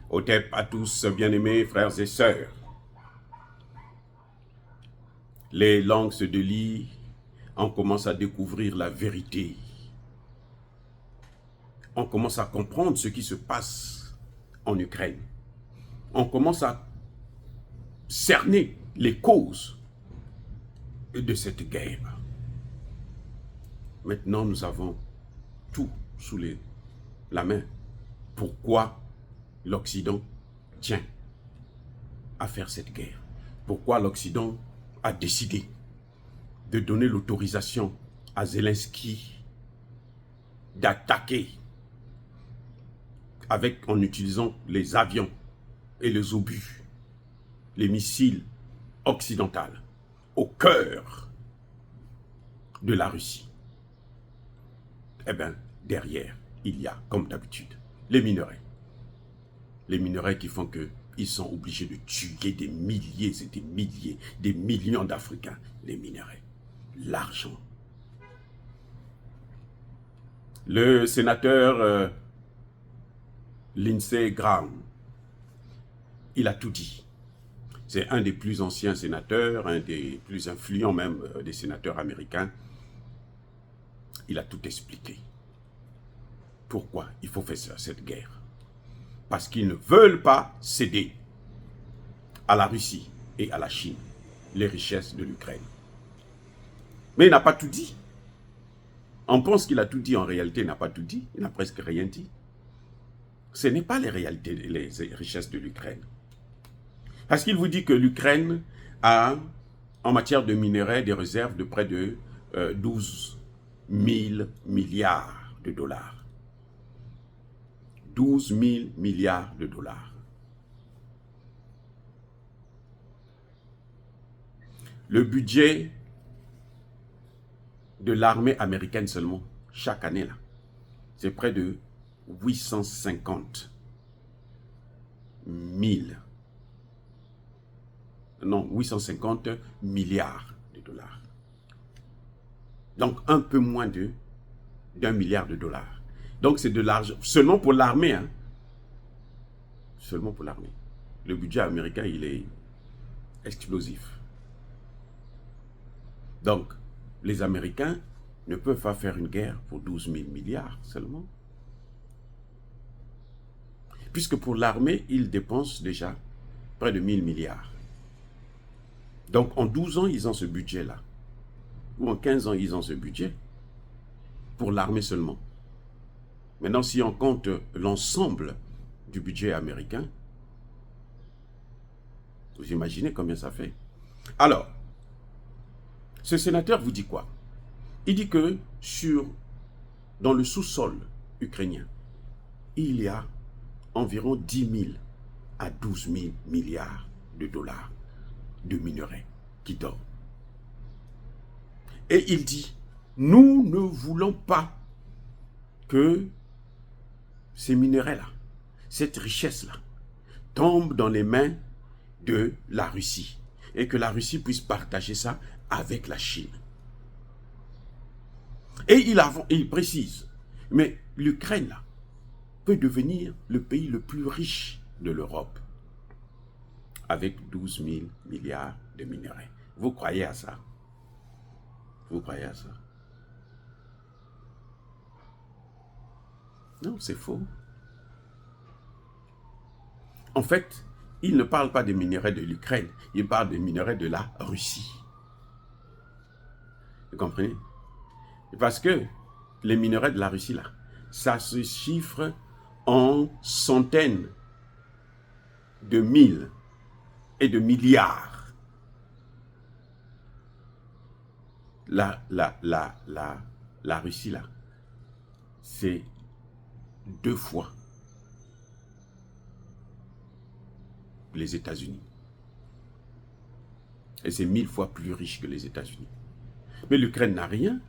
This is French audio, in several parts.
Otep à tous, bien-aimés frères et sœurs. Les langues se délient, on commence à découvrir la vérité. On commence à comprendre ce qui se passe en Ukraine. On commence à cerner les causes de cette guerre. Maintenant, nous avons tout sous la main. Pourquoi l'Occident tient à faire cette guerre? Pourquoi l'Occident a décidé de donner l'autorisation à Zelensky d'attaquer en utilisant les avions et les obus, les missiles occidentaux, au cœur de la Russie? Eh bien, derrière, il y a, comme d'habitude, les minerais. Les minerais qui font qu'ils sont obligés de tuer des milliers et des milliers, des millions d'Africains. Les minerais, l'argent. Le sénateur Lindsey Graham, il a tout dit. C'est un des plus anciens sénateurs, un des plus influents même des sénateurs américains. Il a tout expliqué. Pourquoi il faut faire cette guerre? Parce qu'ils ne veulent pas céder à la Russie et à la Chine les richesses de l'Ukraine. Mais il n'a pas tout dit. On pense qu'il a tout dit, en réalité il n'a pas tout dit, il n'a presque rien dit. Ce n'est pas les réalités, les richesses de l'Ukraine. Parce qu'il vous dit que l'Ukraine a, en matière de minerais, des réserves de près de 12 000 milliards de dollars. 12 000 milliards de dollars. Le budget de l'armée américaine seulement, chaque année, là, c'est près de 850 milliards de dollars. Donc, un peu moins d'1 milliard de dollars. Donc, c'est de l'argent, seulement pour l'armée. Hein. Seulement pour l'armée. Le budget américain, il est explosif. Donc, les Américains ne peuvent pas faire une guerre pour 12 000 milliards seulement. Puisque pour l'armée, ils dépensent déjà près de 1000 milliards. Donc, en 12 ans, ils ont ce budget-là. Ou en 15 ans, ils ont ce budget. Pour l'armée seulement. Maintenant, si on compte l'ensemble du budget américain, vous imaginez combien ça fait. Alors, ce sénateur vous dit quoi? Il dit que dans le sous-sol ukrainien, il y a environ 10 000 à 12 000 milliards de dollars de minerais qui dorment. Et il dit, nous ne voulons pas que ces minerais-là, cette richesse-là, tombe dans les mains de la Russie et que la Russie puisse partager ça avec la Chine. Et il précise, mais l'Ukraine, là, peut devenir le pays le plus riche de l'Europe avec 12 000 milliards de minerais. Vous croyez à ça? Vous croyez à ça? Non, c'est faux. En fait, il ne parle pas des minerais de l'Ukraine, il parle des minerais de la Russie. Vous comprenez? Parce que les minerais de la Russie, là, ça se chiffre en centaines de mille et de milliards. La Russie, là, c'est 2 fois les États-Unis. Et c'est 1000 fois plus riche que les États-Unis. Mais l'Ukraine n'a rien.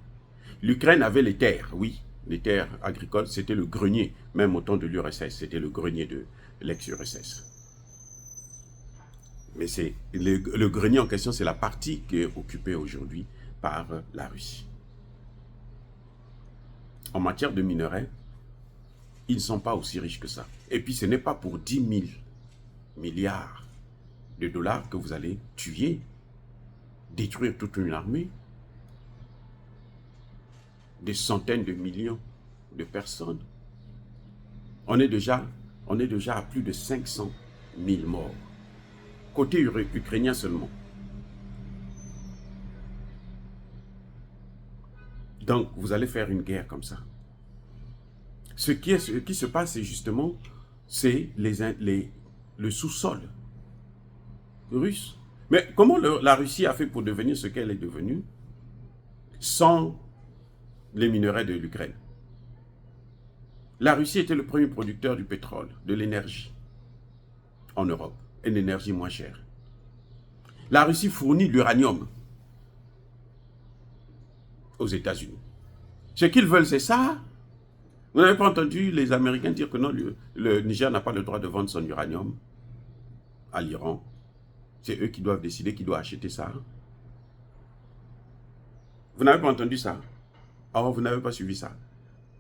L'Ukraine avait les terres, oui, les terres agricoles, c'était le grenier, même au temps de l'URSS, c'était le grenier de l'ex-URSS. Mais c'est le grenier en question, c'est la partie qui est occupée aujourd'hui par la Russie. En matière de minerais, ils ne sont pas aussi riches que ça. Et puis ce n'est pas pour 10 000 milliards de dollars que vous allez tuer, détruire toute une armée, des centaines de millions de personnes. On est déjà à plus de 500 000 morts, côté ukrainien seulement. Donc, vous allez faire une guerre comme ça. Ce qui se passe, c'est justement, c'est le sous-sol russe. Mais comment la Russie a fait pour devenir ce qu'elle est devenue sans les minerais de l'Ukraine? La Russie était le premier producteur du pétrole, de l'énergie en Europe, et l'énergie moins chère. La Russie fournit l'uranium aux États-Unis. Ce qu'ils veulent, c'est ça. Vous n'avez pas entendu les Américains dire que non, le Niger n'a pas le droit de vendre son uranium à l'Iran. C'est eux qui doivent décider qui doit acheter ça. Vous n'avez pas entendu ça? Alors, vous n'avez pas suivi ça.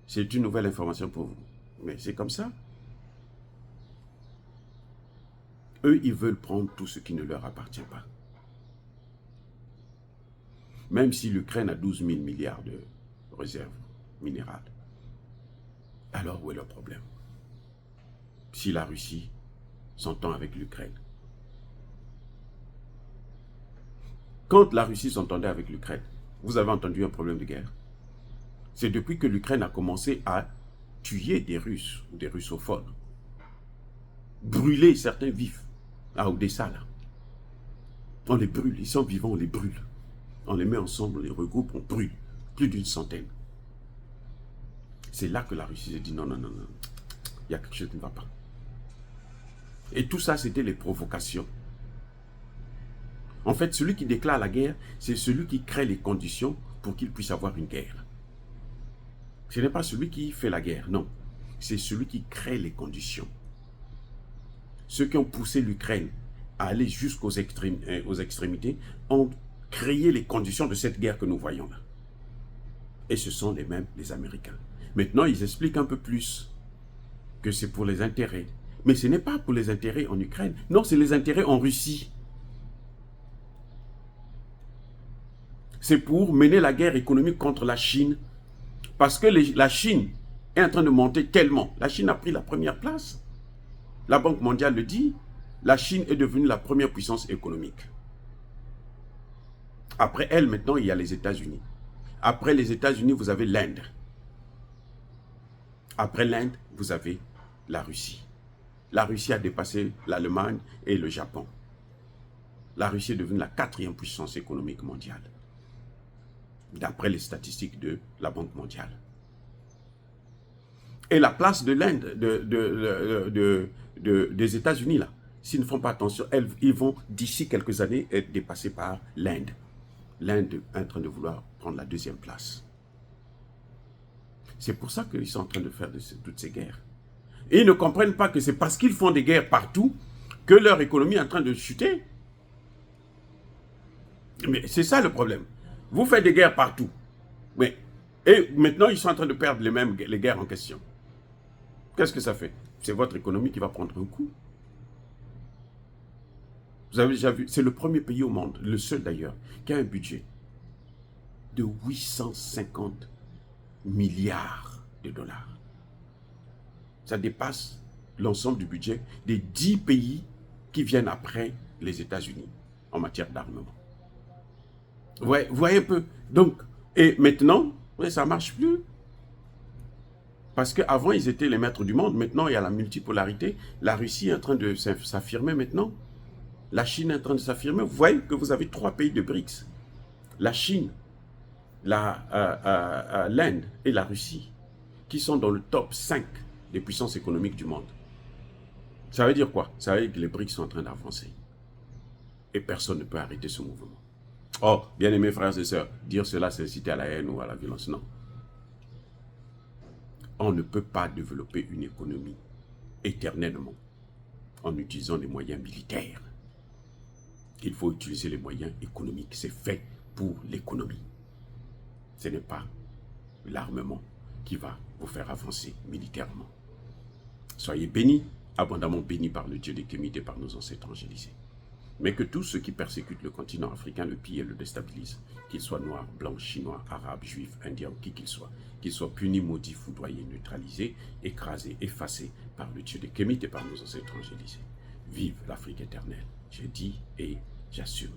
C'est une nouvelle information pour vous. Mais c'est comme ça. Eux, ils veulent prendre tout ce qui ne leur appartient pas. Même si l'Ukraine a 12 000 milliards de réserves minérales. Alors, où est le problème? Si la Russie s'entend avec l'Ukraine. Quand la Russie s'entendait avec l'Ukraine, vous avez entendu un problème de guerre? C'est depuis que l'Ukraine a commencé à tuer des Russes, ou des russophones. Brûler certains vifs, à Odessa, là. On les brûle, ils sont vivants, on les brûle. On les met ensemble, on les regroupe, on brûle. Plus d'une centaine. C'est là que la Russie s'est dit non, non, non, non. Il y a quelque chose qui ne va pas. Et tout ça, c'était les provocations. En fait, celui qui déclare la guerre, c'est celui qui crée les conditions pour qu'il puisse avoir une guerre. Ce n'est pas celui qui fait la guerre, non. C'est celui qui crée les conditions. Ceux qui ont poussé l'Ukraine à aller jusqu'aux extrémités ont créé les conditions de cette guerre que nous voyons là. Et ce sont les mêmes, les Américains. Maintenant, ils expliquent un peu plus que c'est pour les intérêts. Mais ce n'est pas pour les intérêts en Ukraine. Non, c'est les intérêts en Russie. C'est pour mener la guerre économique contre la Chine. Parce que la Chine est en train de monter tellement. La Chine a pris la première place. La Banque mondiale le dit. La Chine est devenue la première puissance économique. Après elle, maintenant, il y a les États-Unis. Après les États-Unis, vous avez l'Inde. Après l'Inde, vous avez la Russie. La Russie a dépassé l'Allemagne et le Japon. La Russie est devenue la 4e puissance économique mondiale. D'après les statistiques de la Banque mondiale. Et la place de l'Inde, des États-Unis, là, s'ils ne font pas attention, ils vont d'ici quelques années être dépassés par l'Inde. L'Inde est en train de vouloir prendre la 2e place. C'est pour ça qu'ils sont en train de faire toutes ces guerres. Et ils ne comprennent pas que c'est parce qu'ils font des guerres partout que leur économie est en train de chuter. Mais c'est ça le problème. Vous faites des guerres partout. Mais, et maintenant, ils sont en train de perdre les guerres en question. Qu'est-ce que ça fait? C'est votre économie qui va prendre un coup. Vous avez déjà vu, c'est le premier pays au monde, le seul d'ailleurs, qui a un budget de 850 milliards de dollars. Ça dépasse l'ensemble du budget des 10 pays qui viennent après les États-Unis en matière d'armement. Vous voyez un peu. Donc, et maintenant, ça ne marche plus. Parce qu'avant, ils étaient les maîtres du monde. Maintenant, il y a la multipolarité. La Russie est en train de s'affirmer maintenant. La Chine est en train de s'affirmer. Vous voyez que vous avez 3 pays de BRICS. La Chine, l'Inde et la Russie, qui sont dans le top 5 des puissances économiques du monde. Ça veut dire quoi? Ça veut dire que les BRICS sont en train d'avancer. Et personne ne peut arrêter ce mouvement. Oh, bien-aimés frères et sœurs, dire cela, c'est inciter à la haine ou à la violence. Non. On ne peut pas développer une économie éternellement en utilisant des moyens militaires. Il faut utiliser les moyens économiques. C'est fait pour l'économie. Ce n'est pas l'armement qui va vous faire avancer militairement. Soyez bénis, abondamment bénis par le Dieu des Kémites et par nos ancêtres angélisés. Mais que tous ceux qui persécutent le continent africain le pillent et le déstabilisent, qu'ils soient noirs, blancs, chinois, arabes, juifs, indiens ou qui qu'ils soient punis, maudits, foudroyés, neutralisés, écrasés, effacés par le Dieu des Kémites et par nos ancêtres angélisés. Vive l'Afrique éternelle, j'ai dit et j'assume.